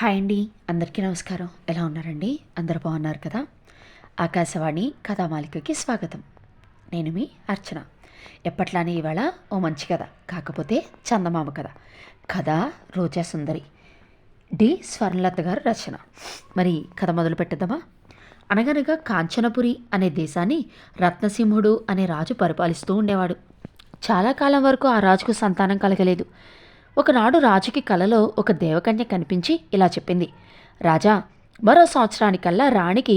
Hi అండి. అందరికీ నమస్కారం. ఎలా ఉన్నారండి? అందరూ బాగున్నారు కదా? ఆకాశవాణి కథామాలికకి స్వాగతం. నేను మీ అర్చన. ఎప్పట్లానే ఇవాళ ఓ మంచి కథ, కాకపోతే చందమామ కథ. కథ రోజా సుందరి, డి స్వర్ణలత గారు రచన. మరి కథ మొదలు పెట్టద్దామా? అనగనగా కాంచనపురి అనే దేశాన్ని రత్నసింహుడు అనే రాజు పరిపాలిస్తూ ఉండేవాడు. చాలా కాలం వరకు ఆ రాజుకు సంతానం కలగలేదు. ఒకనాడు రాజుకి కలలో ఒక దేవకన్య కనిపించి ఇలా చెప్పింది: రాజా, మరో సంవత్సరానికల్లా రాణికి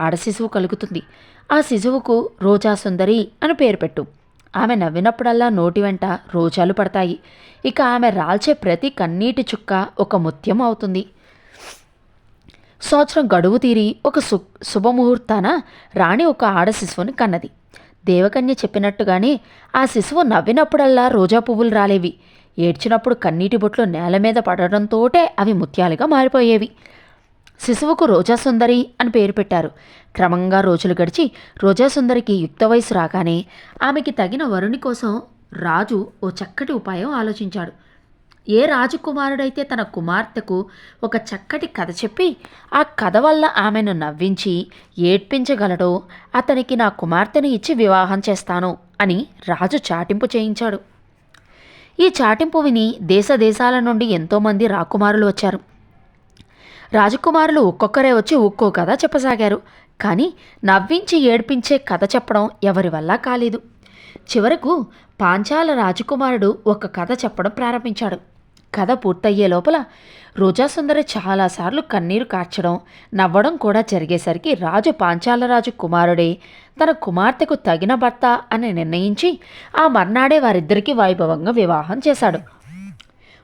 ఆడశిశువు కలుగుతుంది. ఆ శిశువుకు రోజా సుందరి అని పేరు పెట్టు. ఆమె నవ్వినప్పుడల్లా నోటి వెంట రోజాలు పడతాయి. ఇక ఆమె రాల్చే ప్రతి కన్నీటి చుక్క ఒక ముత్యం అవుతుంది. సంవత్సరం గడువు తీరి ఒక శుభముహూర్తాన రాణి ఒక ఆడ శిశువుని కన్నది. దేవకన్య చెప్పినట్టుగానే ఆ శిశువు నవ్వినప్పుడల్లా రోజా పువ్వులు రాలేవి. ఏడ్చినప్పుడు కన్నీటి బొట్లు నేల మీద పడడంతోటే అవి ముత్యాలుగా మారిపోయేవి. శిశువుకు రోజాసుందరి అని పేరు పెట్టారు. క్రమంగా రోజులు గడిచి రోజాసుందరికి యుక్త వయసు రాగానే ఆమెకి తగిన వరుని కోసం రాజు ఓ చక్కటి ఉపాయం ఆలోచించాడు. ఏ రాజకుమారుడైతే తన కుమార్తెకు ఒక చక్కటి కథ చెప్పి ఆ కథ వల్ల ఆమెను నవ్వించి ఏడ్పించగలడో అతనికి నా కుమార్తెను ఇచ్చి వివాహం చేస్తాను అని రాజు చాటింపు చేయించాడు. ఈ చాటింపు విని దేశ దేశాల నుండి ఎంతోమంది రాకుమారులు వచ్చారు. రాజకుమారులు ఒక్కొక్కరే వచ్చి ఒక్కో కథ చెప్పసాగారు. కానీ నవ్వించి ఏడ్పించే కథ చెప్పడం ఎవరి వల్ల కాలేదు. చివరకు పాంచాల రాజకుమారుడు ఒక కథ చెప్పడం ప్రారంభించాడు. కథ పూర్తయ్యే లోపల రోజాసుందరి చాలాసార్లు కన్నీరు కార్చడం, నవ్వడం కూడా జరిగేసరికి రాజు పాంచాలరాజు కుమారుడే తన కుమార్తెకు తగిన భర్త అని నిర్ణయించి ఆ మర్నాడే వారిద్దరికీ వైభవంగా వివాహం చేశాడు.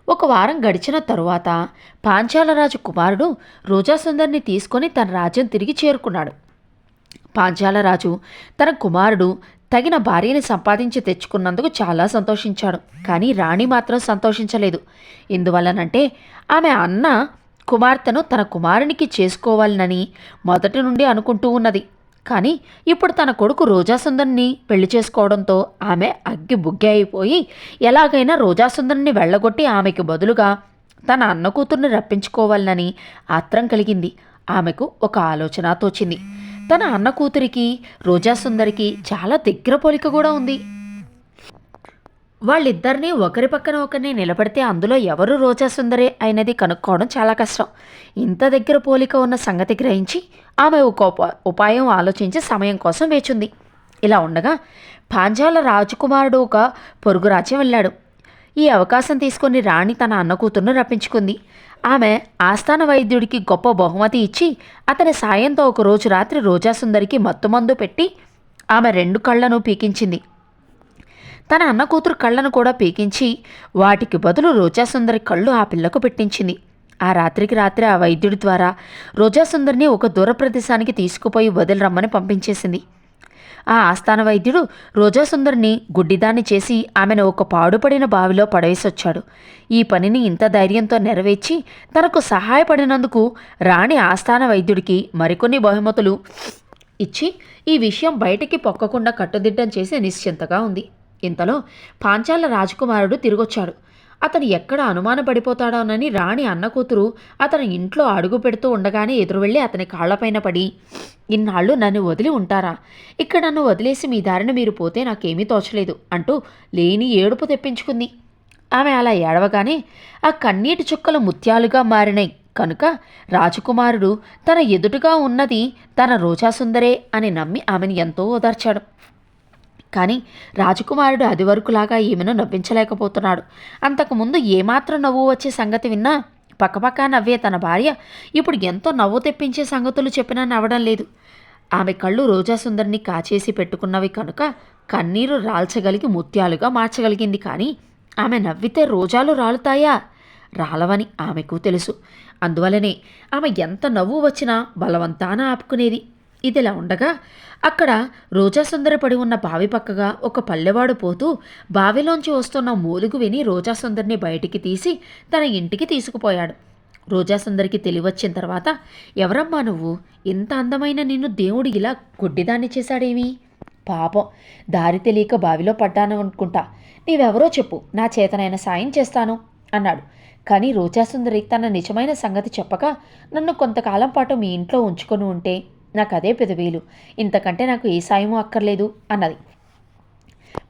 ఒక వారం గడిచిన తరువాత పాంచాలరాజు కుమారుడు రోజాసుందరిని తీసుకొని తన రాజ్యం తిరిగి చేరుకున్నాడు. పాంచాలరాజు తన కుమారుడు తగిన భార్యని సంపాదించి తెచ్చుకున్నందుకు చాలా సంతోషించాడు. కానీ రాణి మాత్రం సంతోషించలేదు. ఎందువల్లనంటే ఆమె అన్న కుమార్తెను తన కుమారునికి చేసుకోవాలనని మొదటి నుండి అనుకుంటూ ఉన్నది. కానీ ఇప్పుడు తన కొడుకు రోజాసుందరిని పెళ్లి చేసుకోవడంతో ఆమె అగ్గి బుగ్గి అయిపోయి ఎలాగైనా రోజాసుందరిని వెళ్ళగొట్టి ఆమెకు బదులుగా తన అన్న కూతుర్ని రప్పించుకోవాలని ఆత్రం కలిగింది. ఆమెకు ఒక ఆలోచన తోచింది. తన అన్న కూతురికి రోజాసుందరికి చాలా దగ్గర పోలిక కూడా ఉంది. వాళ్ళిద్దరినీ ఒకరి పక్కన ఒకరిని నిలబడితే అందులో ఎవరు రోజాసుందరే అయినది కనుక్కోవడం చాలా కష్టం. ఇంత దగ్గర పోలిక ఉన్న సంగతి గ్రహించి ఆమె ఒక ఉపాయం ఆలోచించి సమయం కోసం వేచుంది. ఇలా ఉండగా పాంచాల రాజకుమారుడు ఒక పొరుగు రాజ్యం వెళ్ళాడు. ఈ అవకాశం తీసుకుని రాణి తన అన్న కూతుర్ను రప్పించుకుంది. ఆమె ఆస్థాన వైద్యుడికి గొప్ప బహుమతి ఇచ్చి అతని సాయంతో ఒకరోజు రాత్రి రోజాసుందరికి మత్తుమందు పెట్టి ఆమె 2 కళ్లను పీకించింది. తన అన్న కూతురు కళ్ళను కూడా పీకించి వాటికి బదులు రోజాసుందరి కళ్ళు ఆ పిల్లకు పెట్టించింది. ఆ రాత్రికి రాత్రి ఆ వైద్యుడి ద్వారా రోజాసుందరిని ఒక దూర ప్రదేశానికి తీసుకుపోయి వదిలి రమ్మని పంపించేసింది. ఆ ఆస్థాన వైద్యుడు రోజాసుందరిని గుడ్డిదాన్ని చేసి ఆమెను ఒక పాడుపడిన బావిలో పడవేసొచ్చాడు. ఈ పనిని ఇంత ధైర్యంతో నెరవేర్చి తనకు సహాయపడినందుకు రాణి ఆస్థాన వైద్యుడికి మరికొన్ని బహుమతులు ఇచ్చి ఈ విషయం బయటికి పొక్కకుండా కట్టుదిట్టం చేసి నిశ్చింతగా ఉంది. ఇంతలో పాంచాల రాజకుమారుడు తిరిగొచ్చాడు. అతను ఎక్కడ అనుమానపడిపోతాడోనని రాణి అన్న కూతురు అతని ఇంట్లో అడుగు పెడుతూ ఉండగానే ఎదురు వెళ్ళి అతని కాళ్లపైన పడి, ఇన్నాళ్ళు నన్ను వదిలి ఉంటారా? ఇక్కడ నన్ను వదిలేసి మీ దారిన మీరు పోతే నాకేమీ తోచలేదు అంటూ లేని ఏడుపు తెప్పించుకుంది. ఆమె అలా ఏడవగానే ఆ కన్నీటి చుక్కలు ముత్యాలుగా మారినాయి కనుక రాజకుమారుడు తన ఎదుటుగా ఉన్నది తన రోజాసుందరే అని నమ్మి ఆమెను ఎంతో ఓదార్చాడు. కానీ రాజకుమారుడు అది వరకులాగా ఈమెను నవ్వించలేకపోతున్నాడు. అంతకుముందు ఏమాత్రం నవ్వు వచ్చే సంగతి విన్నా పక్కపక్క నవ్వే తన భార్య ఇప్పుడు ఎంతో నవ్వు తెప్పించే సంగతులు చెప్పినా నవ్వడం లేదు. ఆమె కళ్ళు రోజాసుందరిని కాచేసి పెట్టుకున్నవి కనుక కన్నీరు రాల్చగలిగి ముత్యాలుగా మార్చగలిగింది. కానీ ఆమె నవ్వితే రోజాలు రాలుతాయా? రాలవని ఆమెకు తెలుసు. అందువలనే ఆమె ఎంత నవ్వు వచ్చినా బలవంతాన ఆపుకునేది. ఇదిలా ఉండగా అక్కడ రోజాసుందరి పడి ఉన్న బావి పక్కగా ఒక పల్లెవాడు పోతూ బావిలోంచి వస్తున్న మూలుగు విని రోజాసుందరిని బయటికి తీసి తన ఇంటికి తీసుకుపోయాడు. రోజాసుందరికి తెలివచ్చిన తర్వాత, ఎవరమ్మా నువ్వు? ఇంత అందమైన నిన్ను దేవుడు ఇలా గుడ్డిదాన్ని చేశాడేమి? పాపం, దారి తెలియక బావిలో పడ్డాను అనుకుంటా. నీవెవరో చెప్పు, నా చేతనైన సాయం చేస్తాను అన్నాడు. కానీ రోజాసుందరి తన నిజమైన సంగతి చెప్పక నన్ను కొంతకాలం పాటు మీ ఇంట్లో ఉంచుకొని ఉంటే నాకు అదే పెదవేలు, ఇంతకంటే నాకు ఏ సాయమూ అక్కర్లేదు అన్నది.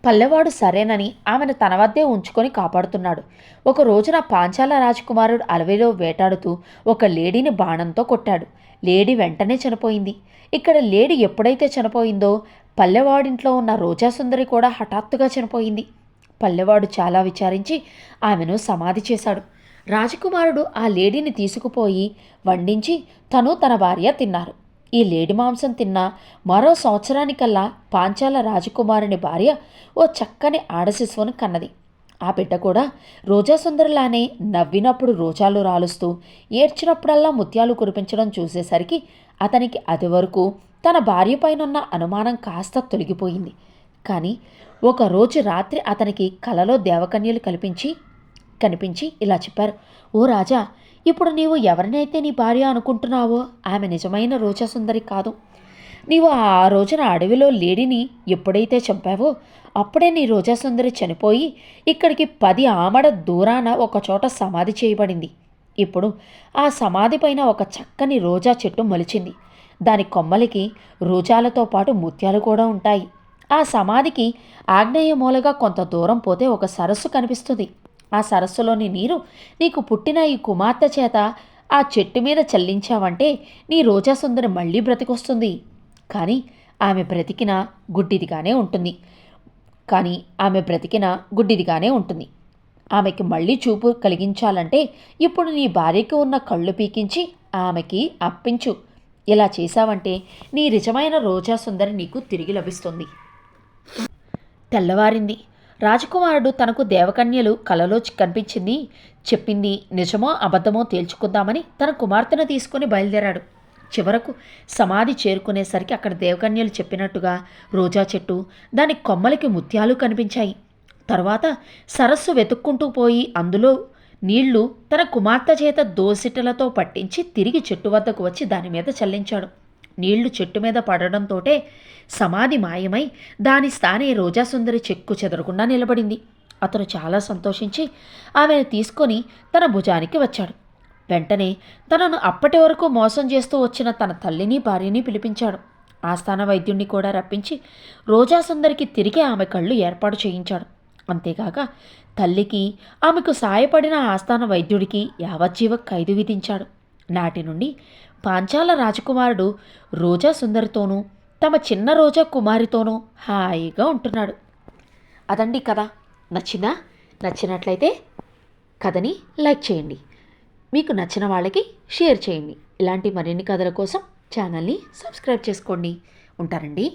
పల్లెవాడు సరేనని ఆమెను తన వద్దే ఉంచుకొని కాపాడుతున్నాడు. ఒక రోజున పాంచాల రాజకుమారుడు అడవిలో వేటాడుతూ ఒక లేడీని బాణంతో కొట్టాడు. లేడీ వెంటనే చనిపోయింది. ఇక్కడ లేడీ ఎప్పుడైతే చనిపోయిందో పల్లెవాడింట్లో ఉన్న రోజాసుందరి కూడా హఠాత్తుగా చనిపోయింది. పల్లెవాడు చాలా విచారించి ఆమెను సమాధి చేశాడు. రాజకుమారుడు ఆ లేడీని తీసుకుపోయి వండించి తను తన భార్య తిన్నారు. ఈ లేడి మాంసం తిన్న మరో సంవత్సరానికల్లా పాంచాల రాజకుమారుని భార్య ఓ చక్కని ఆడశిశువును కన్నది. ఆ బిడ్డ కూడా రోజాసుందరిలానే నవ్వినప్పుడు రోజాలు రాలుస్తూ, ఏడ్చినప్పుడల్లా ముత్యాలు కురిపించడం చూసేసరికి అతనికి అది వరకు తన భార్య పైనున్న అనుమానం కాస్త తొలగిపోయింది. కానీ ఒకరోజు రాత్రి అతనికి కలలో దేవకన్యలు కనిపించి ఇలా చెప్పారు. ఓ రాజా, ఇప్పుడు నీవు ఎవరినైతే నీ భార్య అనుకుంటున్నావో ఆమె నిజమైన రోజాసుందరి కాదు. నీవు ఆ రోజున అడవిలో లేడీని ఎప్పుడైతే చంపావో అప్పుడే నీ రోజాసుందరి చనిపోయి ఇక్కడికి 10 ఆమడ దూరాన ఒకచోట సమాధి చేయబడింది. ఇప్పుడు ఆ సమాధి పైన ఒక చక్కని రోజా చెట్టు మొలిచింది. దాని కొమ్మలకి రోజాలతో పాటు ముత్యాలు కూడా ఉంటాయి. ఆ సమాధికి ఆగ్నేయ మూలగా కొంత దూరం పోతే ఒక సరస్సు కనిపిస్తుంది. ఆ సరస్సులోని నీరు నీకు పుట్టిన ఈ కుమార్తె చేత ఆ చెట్టు మీద చల్లించావంటే నీ రోజాసుందరి మళ్ళీ బ్రతికొస్తుంది. కానీ ఆమె బ్రతికిన గుడ్డిదిగానే ఉంటుంది. ఆమెకి మళ్ళీ చూపు కలిగించాలంటే ఇప్పుడు నీ భార్యకి ఉన్న కళ్ళు పీకించి ఆమెకి అప్పించు. ఇలా చేశావంటే నీ నిజమైన రోజాసుందరి నీకు తిరిగి లభిస్తుంది. తెల్లవారింది. రాజకుమారుడు తనకు దేవకన్యలు కలలో చెప్పింది నిజమో అబద్ధమో తేల్చుకుందామని తన కుమార్తెను తీసుకుని బయలుదేరాడు. చివరకు సమాధి చేరుకునేసరికి అక్కడ దేవకన్యలు చెప్పినట్టుగా రోజా చెట్టు, దాని కొమ్మలకి ముత్యాలు కనిపించాయి. తర్వాత సరస్సు వెతుక్కుంటూ పోయి అందులో నీళ్లు తన కుమార్తె చేత దోసిటలతో పట్టించి తిరిగి చెట్టు వద్దకు వచ్చి దాని మీద చల్లించాడు. నీళ్లు చెట్టు మీద పడడంతోటే సమాధి మాయమై దాని స్థానే రోజాసుందరి చెక్కు చెదరకుండా నిలబడింది. అతను చాలా సంతోషించి ఆమెను తీసుకొని తన భుజానికి వచ్చాడు. వెంటనే తనను అప్పటి వరకు మోసం చేస్తూ వచ్చిన తన తల్లిని భార్యని పిలిపించాడు. ఆస్థాన వైద్యుణ్ణి కూడా రప్పించి రోజాసుందరికి తిరిగి ఆమె కళ్ళు ఏర్పాటు చేయించాడు. అంతేకాక తల్లికి ఆమెకు సాయపడిన ఆస్థాన వైద్యుడికి యావజ్జీవ ఖైదు విధించాడు. నాటి నుండి పాంచాల రాజకుమారుడు రోజాసుందరితోనూ తమ చిన్న రోజా కుమారితోనూ హాయిగా ఉంటున్నాడు. అదండి కథ. నచ్చినట్లయితే కథని లైక్ చేయండి. మీకు నచ్చిన వాళ్ళకి షేర్ చేయండి. ఇలాంటి మరిన్ని కథల కోసం ఛానల్ని సబ్స్క్రైబ్ చేసుకోండి. ఉంటారండి.